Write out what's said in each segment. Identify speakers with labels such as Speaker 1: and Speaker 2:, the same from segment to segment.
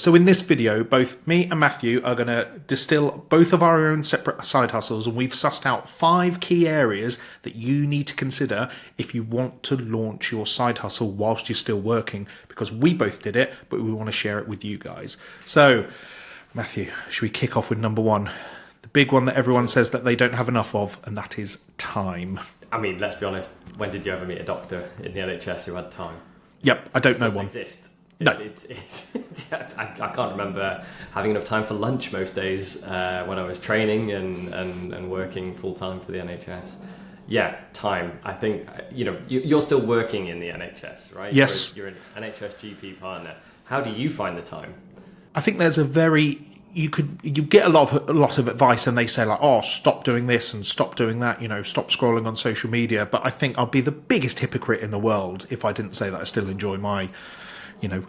Speaker 1: So in this video, both me and Matthew are going to distill both of our own separate side hustles, and we've sussed out 5 key areas that you need to consider if you want to launch your side hustle whilst you're still working, because we both did it, but we want to share it with you guys. So, Matthew, should we kick off with number 1? The big one that everyone says that they don't have enough of, and that is time.
Speaker 2: I mean, let's be honest, when did you ever meet a doctor in the NHS who had time?
Speaker 1: Yep, I don't know one.
Speaker 2: Exist.
Speaker 1: No.
Speaker 2: I can't remember having enough time for lunch most days when I was training and working full time for the NHS. Yeah, time. I think, you're still working in the NHS, right?
Speaker 1: Yes.
Speaker 2: You're an NHS GP partner. How do you find the time?
Speaker 1: I think there's you get a lot of advice, and they say like, oh, stop doing this and stop doing that, stop scrolling on social media. But I think I'll be the biggest hypocrite in the world if I didn't say that I still enjoy my,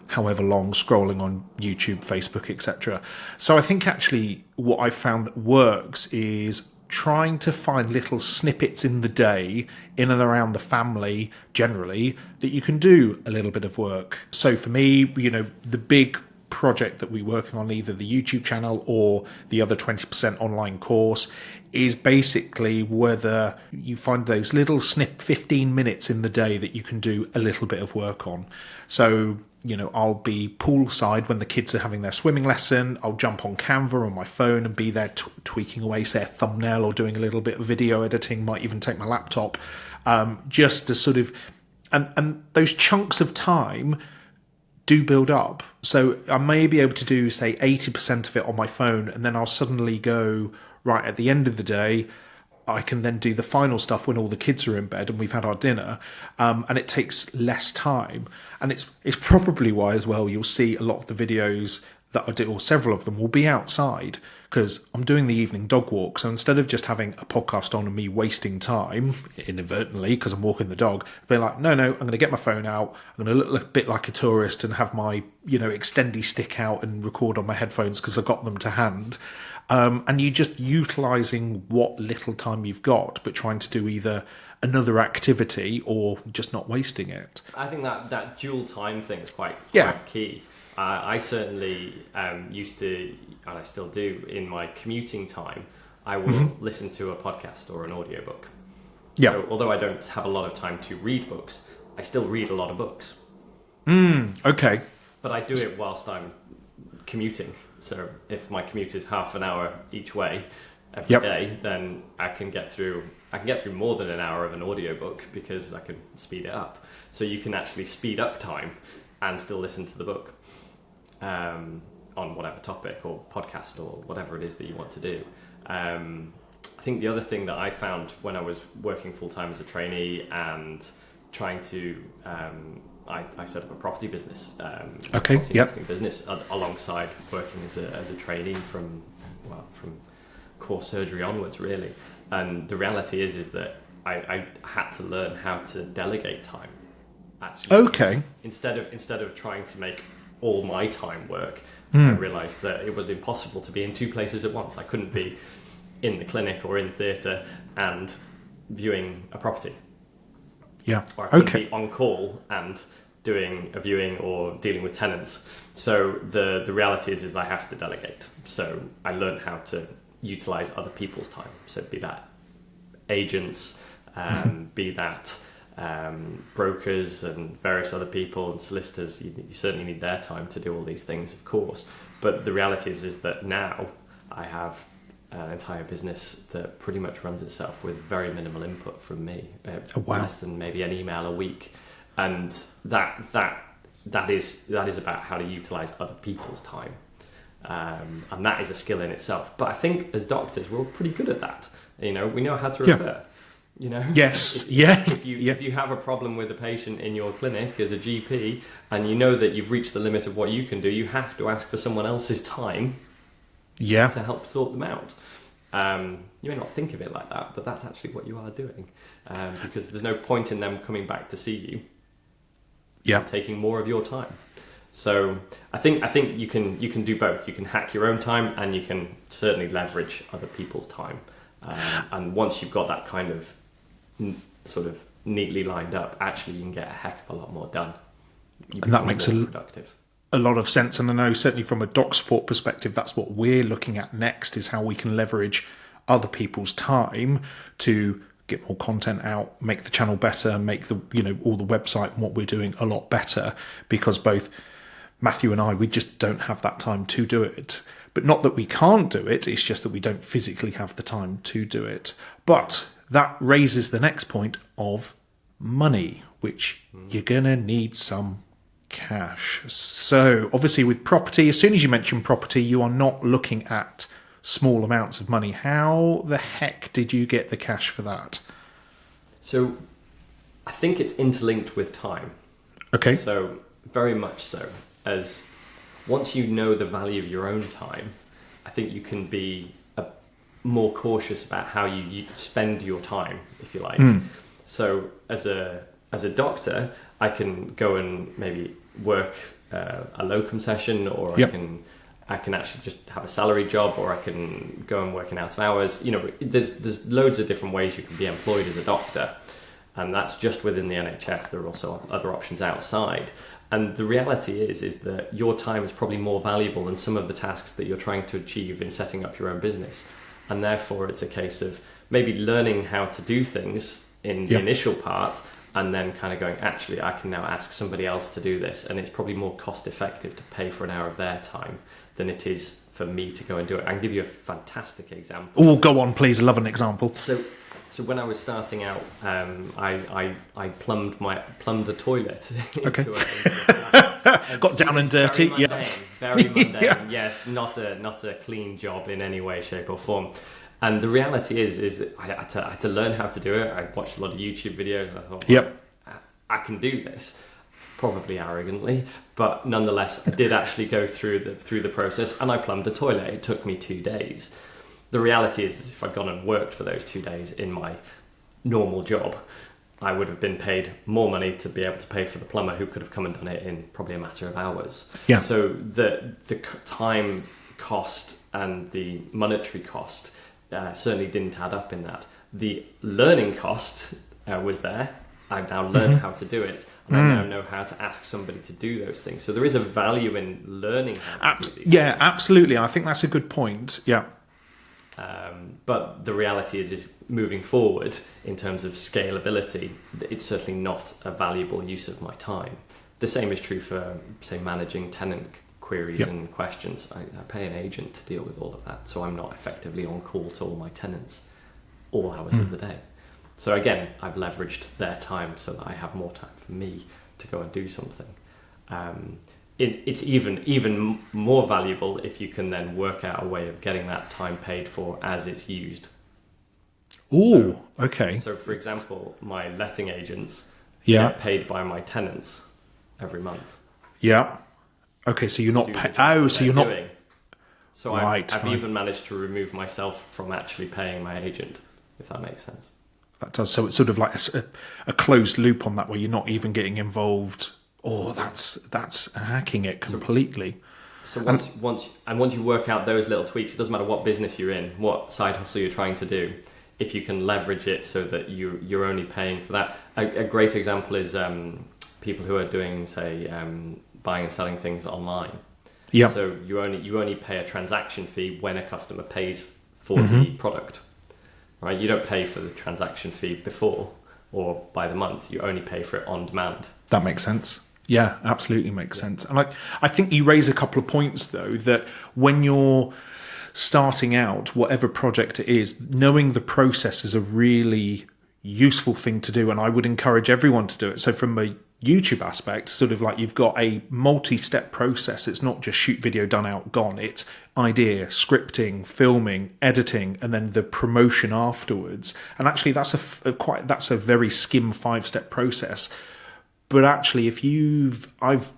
Speaker 1: however long scrolling on YouTube, Facebook, etc. So I think actually what I found that works is trying to find little snippets in the day, in and around the family generally, that you can do a little bit of work. So for me, the big project that we're working on, either the YouTube channel or the other 20% online course, is basically whether you find those little 15 minutes in the day that you can do a little bit of work on. So, I'll be poolside when the kids are having their swimming lesson. I'll jump on Canva on my phone and be there tweaking away, say, a thumbnail or doing a little bit of video editing, might even take my laptop, just to sort of, and those chunks of time do build up. So I may be able to do, say, 80% of it on my phone, and then I'll suddenly go, right, at the end of the day, I can then do the final stuff when all the kids are in bed and we've had our dinner, and it takes less time. And it's probably why as well you'll see a lot of the videos that I do, or several of them, will be outside, because I'm doing the evening dog walk. So instead of just having a podcast on and me wasting time inadvertently because I'm walking the dog, I'll be like, no, I'm going to get my phone out. I'm going to look a bit like a tourist and have my, extendy stick out and record on my headphones because I've got them to hand. And you're just utilising what little time you've got, but trying to do either another activity or just not wasting it.
Speaker 2: I think that dual time thing is quite key. I certainly used to, and I still do, in my commuting time, I will listen to a podcast or an audiobook.
Speaker 1: Yeah.
Speaker 2: So although I don't have a lot of time to read books, I still read a lot of books.
Speaker 1: Okay.
Speaker 2: But I do it whilst I'm commuting. So if my commute is half an hour each way every day, then I can get through more than an hour of an audiobook because I can speed it up. So you can actually speed up time and still listen to the book on whatever topic or podcast or whatever it is that you want to do. I think the other thing that I found when I was working full-time as a trainee and trying to I set up a property business, investing business alongside working as a trainee from core surgery onwards, really. And the reality is that I had to learn how to delegate time. Actually,
Speaker 1: okay.
Speaker 2: Instead of trying to make all my time work, I realised that it was impossible to be in 2 places at once. I couldn't be in the clinic or in theatre and viewing a property.
Speaker 1: Yeah.
Speaker 2: Or I couldn't be on call and doing a viewing or dealing with tenants. So the reality is I have to delegate. So I learned how to utilise other people's time. So be that agents, be that brokers and various other people and solicitors. You certainly need their time to do all these things, of course. But the reality is that now I have an entire business that pretty much runs itself with very minimal input from me. Less than maybe an email a week. And that is about how to utilise other people's time. And that is a skill in itself. But I think as doctors, we're all pretty good at that. We know how to refer.
Speaker 1: Yes.
Speaker 2: If you have a problem with a patient in your clinic as a GP, and you know that you've reached the limit of what you can do, you have to ask for someone else's time. To help sort them out. You may not think of it like that, but that's actually what you are doing. Because there's no point in them coming back to see you. Taking more of your time. So I think you can do both. You can hack your own time, and you can certainly leverage other people's time. And once you've got that kind of sort of neatly lined up, actually you can get a heck of a lot more done.
Speaker 1: And that makes
Speaker 2: productive.
Speaker 1: a lot of sense. And I know certainly from a DocSupport perspective, that's what we're looking at next, is how we can leverage other people's time to get more content out, make the channel better, make the, all the website and what we're doing a lot better, because both Matthew and I, we just don't have that time to do it. But not that we can't do it, it's just that we don't physically have the time to do it. But that raises the next point of money, which you're going to need some cash. So obviously with property, as soon as you mention property, you are not looking at small amounts of money. How the heck did you get the cash for that?
Speaker 2: So I think it's interlinked with time.
Speaker 1: Okay.
Speaker 2: So very much so, as once you know the value of your own time, I think you can be more cautious about how you spend your time, if you like. So as a doctor, I can go and maybe work a locum session, or I can actually just have a salary job, or I can go and work in out of hours. There's loads of different ways you can be employed as a doctor, and that's just within the NHS. There are also other options outside. And the reality is that your time is probably more valuable than some of the tasks that you're trying to achieve in setting up your own business. And therefore, it's a case of maybe learning how to do things in the initial part, and then kind of going, actually, I can now ask somebody else to do this. And it's probably more cost effective to pay for an hour of their time than it is for me to go and do it. I can give you a fantastic example.
Speaker 1: Oh, go on, please. Love an example.
Speaker 2: So when I was starting out, I plumbed a toilet.
Speaker 1: Okay.
Speaker 2: Into
Speaker 1: Got down and dirty.
Speaker 2: Very mundane. Yes, not a clean job in any way, shape, or form. And the reality is that I had to learn how to do it. I watched a lot of YouTube videos, and I thought, I can do this. Probably arrogantly, but nonetheless, I did actually go through the process, and I plumbed a toilet. It took me 2 days. The reality is if I'd gone and worked for those 2 days in my normal job, I would have been paid more money to be able to pay for the plumber who could have come and done it in probably a matter of hours. Yeah. So the time cost and the monetary cost certainly didn't add up in that. The learning cost was there. I've now learned how to do it, and I now know how to ask somebody to do those things. So there is a value in learning how to do these things.
Speaker 1: Absolutely. I think that's a good point. Yeah.
Speaker 2: But the reality is moving forward in terms of scalability, it's certainly not a valuable use of my time. The same is true for, say, managing tenant queries and questions. I pay an agent to deal with all of that, so I'm not effectively on call to all my tenants all hours of the day. So again, I've leveraged their time so that I have more time for me to go and do something. It's even more valuable if you can then work out a way of getting that time paid for as it's used.
Speaker 1: Ooh, okay.
Speaker 2: So for example, my letting agents get paid by my tenants every month.
Speaker 1: Yeah. Okay, so you're not so you're not.
Speaker 2: So I've even managed to remove myself from actually paying my agent, if that makes sense.
Speaker 1: That does. So it's sort of like a closed loop on that, where you're not even getting involved. Oh, that's hacking it completely.
Speaker 2: So once you work out those little tweaks, it doesn't matter what business you're in, what side hustle you're trying to do. If you can leverage it so that you're only paying for that. A great example is people who are doing, say, buying and selling things online. Yeah. So you only pay a transaction fee when a customer pays for the product. Right? You don't pay for the transaction fee before or by the month. You only pay for it on demand.
Speaker 1: That makes sense. Yeah, absolutely makes sense. And I think you raise a couple of points, though, that when you're starting out, whatever project it is, knowing the process is a really useful thing to do. And I would encourage everyone to do it. So from a YouTube aspect, sort of like you've got a multi-step process. It's not just shoot video, done, out, gone. It's idea, scripting, filming, editing, and then the promotion afterwards. And actually that's a very skim 5-step process. But actually, if I've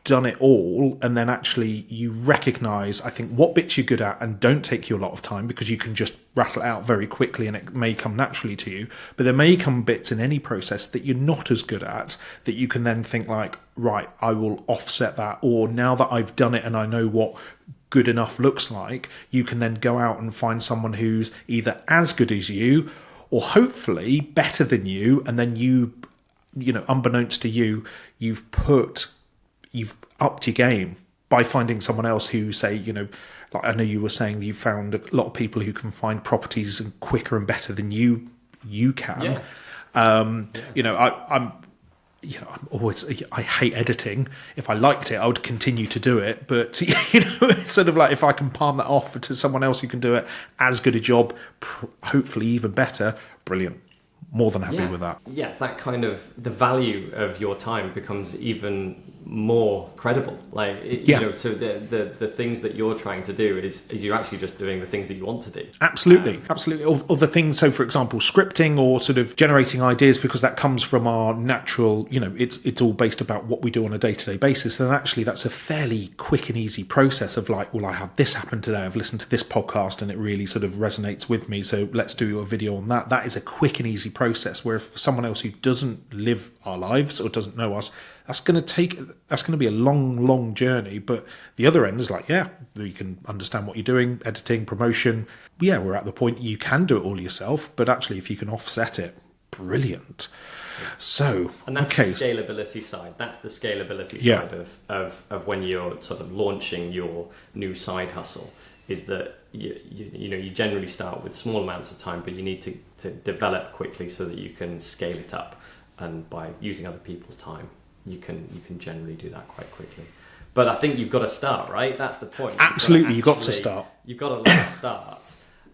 Speaker 1: done it all, and then actually you recognize, I think, what bits you're good at and don't take you a lot of time, because you can just rattle it out very quickly and it may come naturally to you. But there may come bits in any process that you're not as good at, that you can then think like, right, I will offset that. Or now that I've done it and I know what good enough looks like, you can then go out and find someone who's either as good as you or hopefully better than you. And then unbeknownst to you, you've put you've upped your game by finding someone else who say, like I know you were saying you found a lot of people who can find properties quicker and better than you can. I'm always, I hate editing. If I liked it, I would continue to do it. But, it's sort of like if I can palm that off to someone else who can do it as good a job, hopefully even better, brilliant. More than happy with that.
Speaker 2: Yeah, that kind of, the value of your time becomes even more credible. Like, so the things that you're trying to do is you're actually just doing the things that you want to do.
Speaker 1: Absolutely. Other things, so for example, scripting or sort of generating ideas, because that comes from our natural, it's all based about what we do on a day-to-day basis. And actually that's a fairly quick and easy process of like, well, I had this happen today. I've listened to this podcast and it really sort of resonates with me. So let's do a video on that. That is a quick and easy process, where if someone else who doesn't live our lives or doesn't know us, that's going to be a long journey. But the other end is like, you can understand what you're doing, editing, promotion. Yeah, we're at the point you can do it all yourself, but actually if you can offset it, brilliant. So,
Speaker 2: and that's the scalability side. That's the scalability side of when you're sort of launching your new side hustle, is that you generally start with small amounts of time, but you need to develop quickly so that you can scale it up. And by using other people's time, you can generally do that quite quickly. But I think you've got to start, right? That's the point.
Speaker 1: Absolutely, you've got to start.
Speaker 2: You've got to let it start.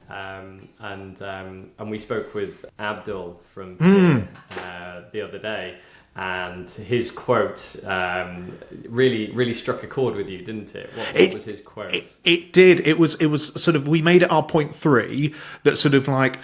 Speaker 2: And we spoke with Abdul from the other day, and his quote really struck a chord with you, didn't it? What was his quote?
Speaker 1: It did. It was sort of, we made it our point 3, that sort of like,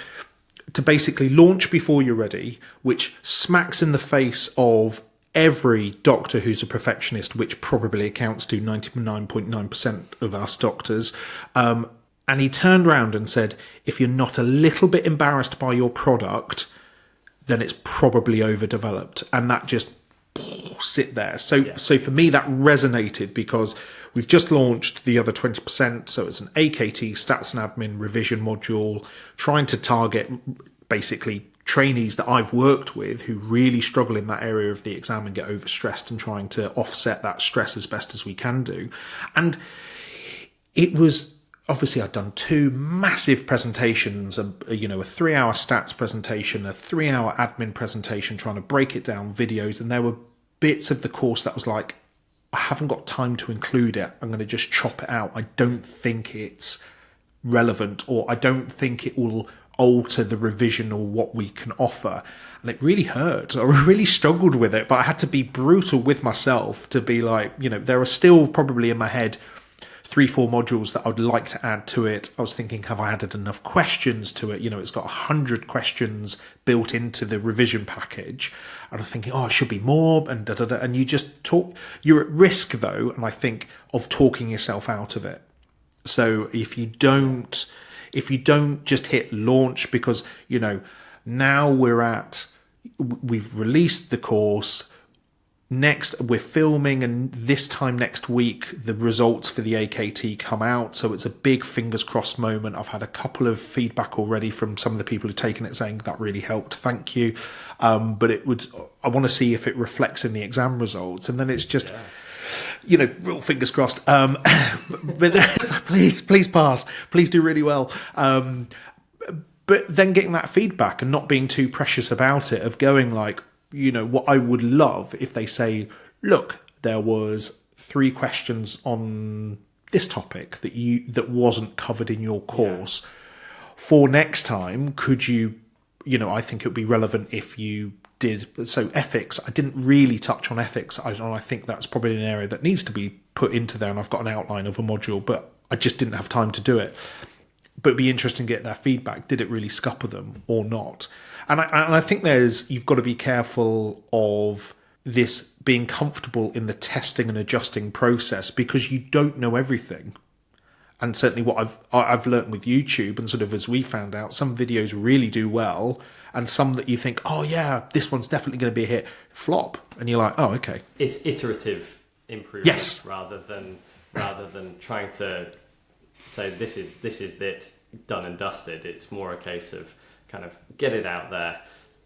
Speaker 1: to basically launch before you're ready, which smacks in the face of every doctor who's a perfectionist, which probably accounts to 99.9% of us doctors. And he turned around and said, if you're not a little bit embarrassed by your product, then it's probably overdeveloped. And that just sit there. So for me, that resonated, because we've just launched the other 20%. So it's an AKT stats and admin revision module, trying to target basically trainees that I've worked with who really struggle in that area of the exam and get overstressed, and trying to offset that stress as best as we can do. And it was, obviously I'd done 2 massive presentations, a 3-hour stats presentation, a 3-hour admin presentation, trying to break it down, videos. And there were bits of the course that was like, I haven't got time to include it. I'm going to just chop it out. I don't think it's relevant, or I don't think it will alter the revision or what we can offer. And it really hurt. I really struggled with it, but I had to be brutal with myself to be like, there are still probably in my head 3-4 modules that I would like to add to it. I was thinking, have I added enough questions to it? It's got 100 questions built into the revision package. And I'm thinking, it should be more, and and you just talk. You're at risk though, and I think, of talking yourself out of it. So if you don't just hit launch, because now we've released the course. Next, we're filming, and this time next week, the results for the AKT come out. So it's a big fingers crossed moment. I've had a couple of feedback already from some of the people who've taken it, saying that really helped. Thank you. But I want to see if it reflects in the exam results. And then it's just, real fingers crossed. But please pass. Please do really well. But then getting that feedback and not being too precious about it, of going like, what I would love if they say, look, there was 3 questions on this topic that wasn't covered in your course. For next time, could you, I think it would be relevant if you did. So ethics, I didn't really touch on ethics. I think that's probably an area that needs to be put into there. And I've got an outline of a module, but I just didn't have time to do it. But it'd be interesting to get their feedback. Did it really scupper them or not? And I think you've got to be careful of this being comfortable in the testing and adjusting process, because you don't know everything. And certainly what I've learned with YouTube, and sort of as we found out, some videos really do well, and some that you think, oh yeah, this one's definitely going to be a hit, flop, and you're like, oh okay.
Speaker 2: It's iterative improvement,
Speaker 1: yes,
Speaker 2: rather than trying to say this is it, done and dusted. It's more a case of kind of get it out there,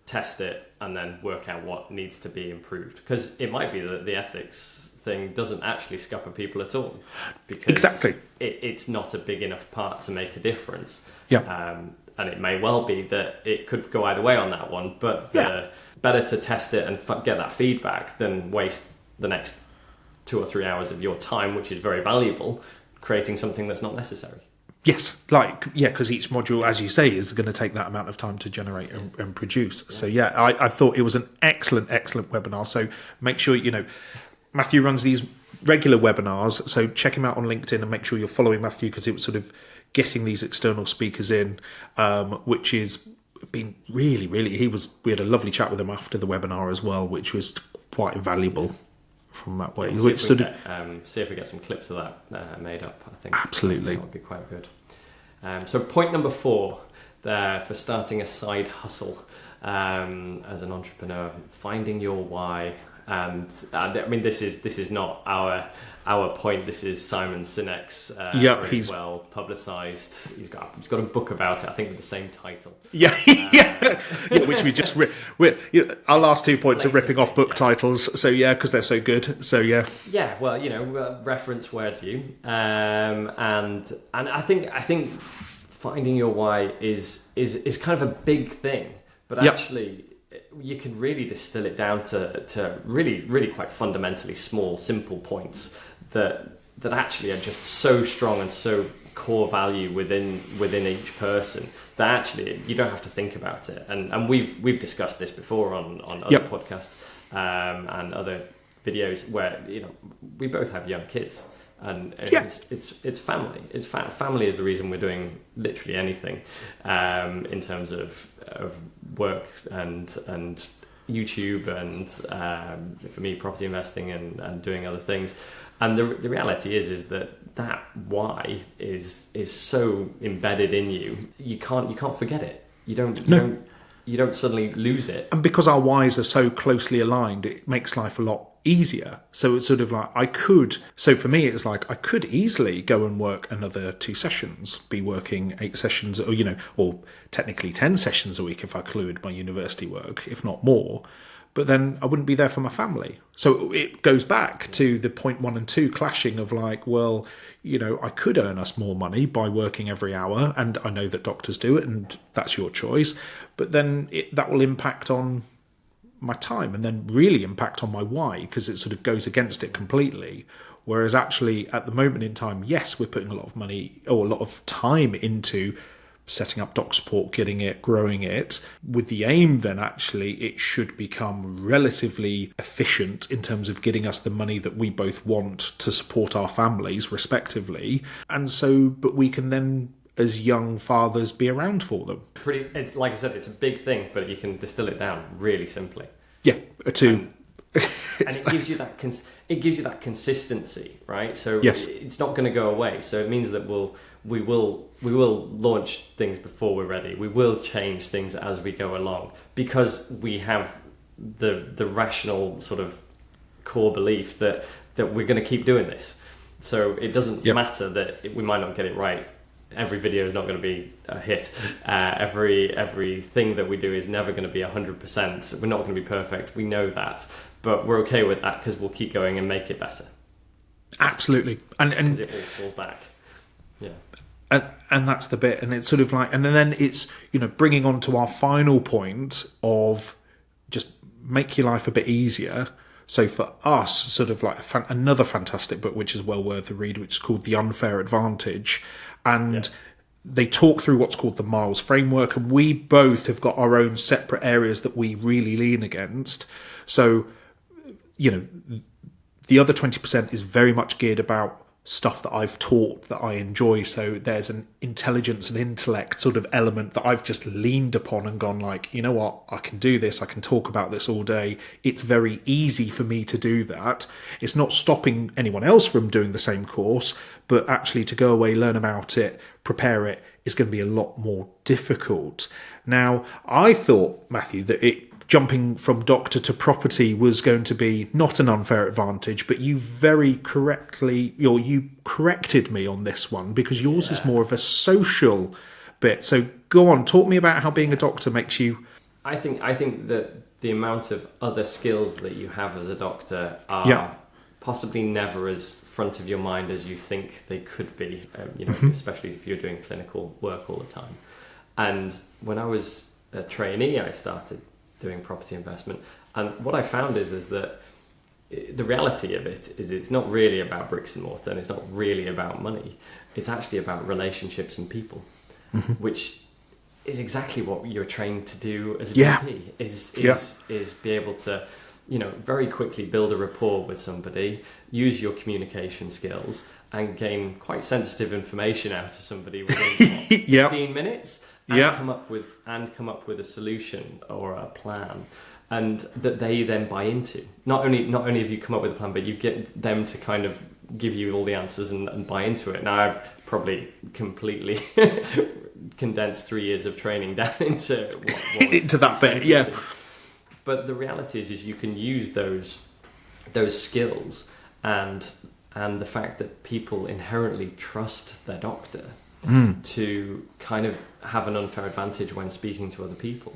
Speaker 2: test it, and then work out what needs to be improved. Because it might be that the ethics thing doesn't actually scupper people at all, because
Speaker 1: Exactly.
Speaker 2: it's not a big enough part to make a difference.
Speaker 1: Yeah.
Speaker 2: And it may well be that it could go either way on that one, but better to test it and get that feedback than waste the next 2 or 3 hours of your time, which is very valuable, creating something that's not necessary.
Speaker 1: Yes, because each module, as you say, is going to take that amount of time to generate and produce. So I thought it was an excellent webinar. So make sure, Matthew runs these regular webinars, so check him out on LinkedIn and make sure you're following Matthew, because it was sort of getting these external speakers in, which has been really, really, we had a lovely chat with him after the webinar as well, which was quite invaluable from that way.
Speaker 2: See if we get some clips of that made up. I think
Speaker 1: absolutely
Speaker 2: that would be quite good. So point number 4 there for starting a side hustle as an entrepreneur, finding your why. And I mean, this is not our point. This is Simon Sinek's. He's well publicised. He's got a book about it, I think, with the same title. Which we just our last 2 points are ripping off book titles. So because they're so good. So well, reference where due. And I think finding your why is kind of a big thing, but actually, you can really distill it down to really, really quite fundamentally small, simple points that actually are just so strong and so core value within each person that actually you don't have to think about it. And we've discussed this before on other podcasts and other videos where we both have young kids. And it's family. Family is the reason we're doing literally anything in terms of work and YouTube and for me property investing and doing other things. And the reality is that why is so embedded in you. You can't forget it. You don't suddenly lose it.
Speaker 1: And because our whys are so closely aligned, it makes life a lot easier. So it's sort of like for me it's like I could easily go and work another 2 sessions, be working 8 sessions, or technically 10 sessions a week if I include my university work, if not more. But then I wouldn't be there for my family. So it goes back to the point 1 and 2 clashing of I could earn us more money by working every hour, and I know that doctors do it, and that's your choice. But then that will impact on my time, and then really impact on my why, because it sort of goes against it completely. Whereas actually at the moment in time, yes, we're putting a lot of money or a lot of time into setting up DocSupport, getting it, growing it, with the aim then actually it should become relatively efficient in terms of getting us the money that we both want to support our families respectively. And so, but we can then, as young fathers, be around for them.
Speaker 2: It's like I said, it's a big thing, but you can distill it down really simply.
Speaker 1: Yeah,
Speaker 2: and it gives you that consistency, right? So it's not going to go away. So it means that we will launch things before we're ready. We will change things as we go along, because we have the rational sort of core belief that we're going to keep doing this. So it doesn't matter that we might not get it right. Every video is not going to be a hit. Everything that we do is never going to be 100%. We're not going to be perfect. We know that, but we're okay with that because we'll keep going and make it better.
Speaker 1: Absolutely, and
Speaker 2: it all falls back. Yeah,
Speaker 1: and that's the bit, and it's sort of like, and then it's bringing on to our final point of just make your life a bit easier. So for us, sort of like another fantastic book, which is well worth a read, which is called The Unfair Advantage. And they talk through what's called the Miles framework. And we both have got our own separate areas that we really lean against. So, the other 20% is very much geared about stuff that I've taught that I enjoy. So there's an intelligence and intellect sort of element that I've just leaned upon and gone like, you know what, I can do this. I can talk about this all day. It's very easy for me to do that. It's not stopping anyone else from doing the same course, but actually to go away, learn about it, prepare it is going to be a lot more difficult. Now, I thought, Matthew, that jumping from doctor to property was going to be not an unfair advantage, but you very correctly, you corrected me on this one, because yours is more of a social bit. So go on, talk me about how being a doctor makes you...
Speaker 2: I think that the amount of other skills that you have as a doctor are possibly never as front of your mind as you think they could be, especially if you're doing clinical work all the time. And when I was a trainee, I started doing property investment. And what I found is that the reality of it is it's not really about bricks and mortar, and it's not really about money. It's actually about relationships and people, which is exactly what you're trained to do as a GP, is be able to, very quickly build a rapport with somebody, use your communication skills, and gain quite sensitive information out of somebody within 15 minutes, and come up with a solution or a plan, and that they then buy into. Not only have you come up with a plan, but you get them to kind of give you all the answers and buy into it. Now, I've probably completely condensed 3 years of training down into
Speaker 1: into that bit, yeah.
Speaker 2: But the reality is you can use those skills and the fact that people inherently trust their doctor to kind of have an unfair advantage when speaking to other people.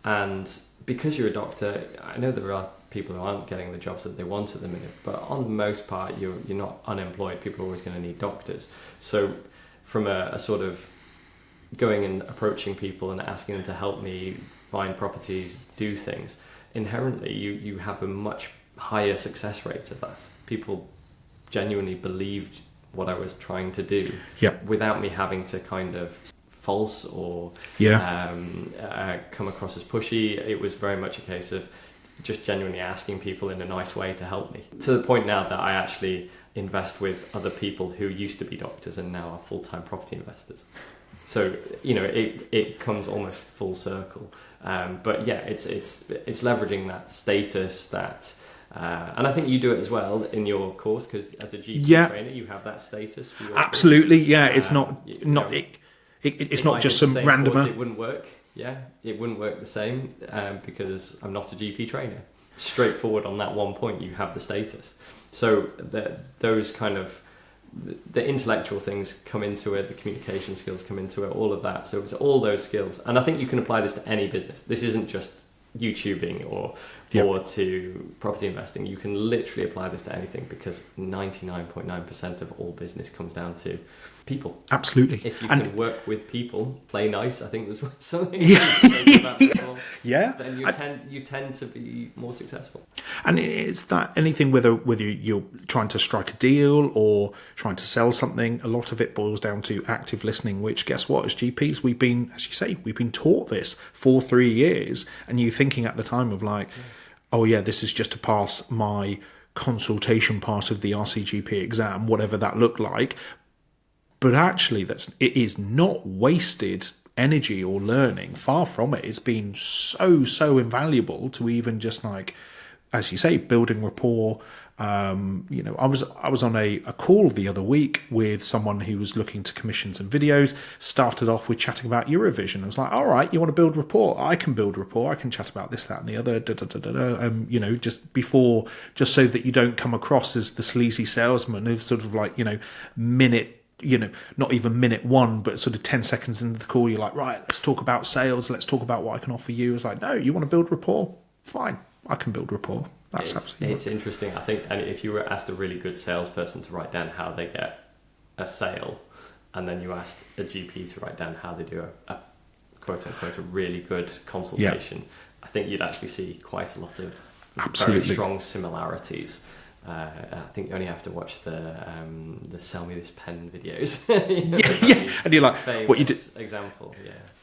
Speaker 2: And because you're a doctor, I know there are people who aren't getting the jobs that they want at the minute, but on the most part, you're not unemployed. People are always going to need doctors. So from a sort of going and approaching people and asking them to help me find properties, do things, inherently you have a much higher success rate of that. People genuinely believed what I was trying to do without me having to kind of false or come across as pushy. It was very much a case of just genuinely asking people in a nice way to help me, to the point now that I actually invest with other people who used to be doctors and now are full-time property investors. So it comes almost full circle. But yeah, it's leveraging that status, that and I think you do it as well in your course, because as a GP trainer you have that status for your
Speaker 1: absolutely course. It's
Speaker 2: it's
Speaker 1: not just some random
Speaker 2: course, it wouldn't work. It wouldn't work the same because I'm not a GP trainer. Straightforward on that one point, you have the status. So those kind of the intellectual things come into it, the communication skills come into it, all of that. So it's all those skills, and I think you can apply this to any business. This isn't just YouTubing or to property investing. You can literally apply this to anything, because 99.9% of all business comes down to people.
Speaker 1: Absolutely.
Speaker 2: If you can work with people, play nice, I think there's something then you tend to be more successful.
Speaker 1: And it's that anything, whether you're trying to strike a deal or trying to sell something, a lot of it boils down to active listening, which, guess what, as GPs we've been, as you say, we've been taught this for 3 years, and you thinking at the time of like, oh yeah, this is just to pass my consultation part of the RCGP exam, whatever that looked like. But actually it is not wasted energy or learning. Far from it. It's been so invaluable to even just, like, as you say, building rapport. I was on a call the other week with someone who was looking to commission some videos. Started off with chatting about Eurovision. I was like, all right, you want to build rapport? I can build rapport. I can chat about this, that, and the other. Just so that you don't come across as the sleazy salesman who's sort of like, minute. Not even minute one, but sort of 10 seconds into the call, you're like, right, let's talk about sales. Let's talk about what I can offer you. It's like, no, you want to build rapport? Fine, I can build rapport. It's interesting.
Speaker 2: I think, and if you were asked a really good salesperson to write down how they get a sale, and then you asked a GP to write down how they do a quote unquote a really good consultation, I think you'd actually see quite a lot of very strong similarities. I think you only have to watch the "Sell Me This Pen" videos.
Speaker 1: And you're like, what you did?
Speaker 2: Example,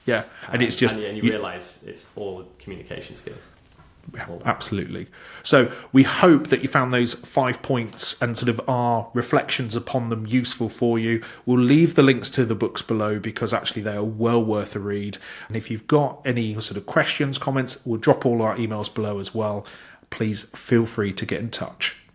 Speaker 1: and it's just
Speaker 2: and you realise it's all communication skills.
Speaker 1: Absolutely. So we hope that you found those 5 points and sort of our reflections upon them useful for you. We'll leave the links to the books below, because actually they are well worth a read. And if you've got any sort of questions, comments, we'll drop all our emails below as well. Please feel free to get in touch.